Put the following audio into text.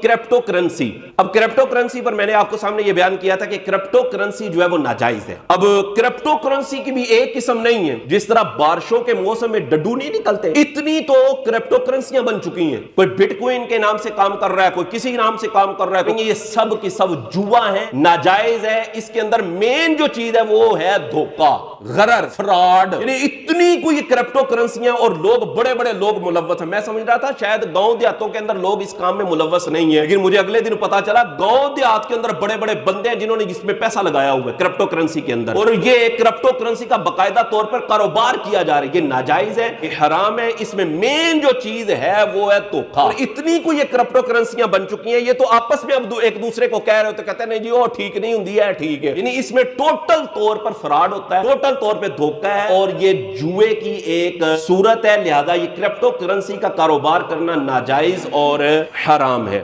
Crypto currency. अब crypto currency पर मैंने आपको सामने ये बयान किया था कि क्रिप्टो करेंसी जो है वो नाजायज है। अब क्रिप्टो करेंसी की भी एक किस्म नहीं है, जिस तरह बारिशों के मौसम में डड्डू नहीं निकलते, इतनी तो क्रिप्टो करेंसियां बन चुकी हैं। कोई बिटकॉइन के नाम से काम कर रहा है, कोई किसी नाम से काम कर रहा है। ये सब की सब जुआ है, नाजायज है। इसके अंदर मेन जो चीज है वो है धोखा, गरर, फ्रॉड। यानी इतनी कोई क्रिप्टो करेंसियां और लोग, बड़े बड़े लोग मुलव्वस हैं। मैं समझ रहा था शायद गांव देहातों के अंदर लोग इस काम में मुलव्वस नहीं है, लेकिन मुझे अगले दिन पता चला गांव देहात के अंदर बड़े बड़े बंदे हैं जिन्होंने इसमें पैसा लगाया हुआ है क्रिप्टो करेंसी के अंदर, और ये क्रिप्टो करेंसी का बाकायदा तौर पर कारोबार किया जा रहा है। ये नाजायज है, ये हराम है। इसमें मेन जो चीज है वो है धोखा। और इतनी कोई ये क्रिप्टो करेंसियां बन चुकी हैं, ये तो आपस में अब एक दूसरे को कह रहे होते, कहते हैं नहीं जी वो ठीक नहीं होती है, ठीक है। यानी इसमें टोटल तौर पर फ्रॉड होता है, टोटल तौर पर धोखा है, और ये जुए की एक सूरत है। लिहाजा ये क्रिप्टो करेंसी का कारोबार करना नाजायज और हराम है।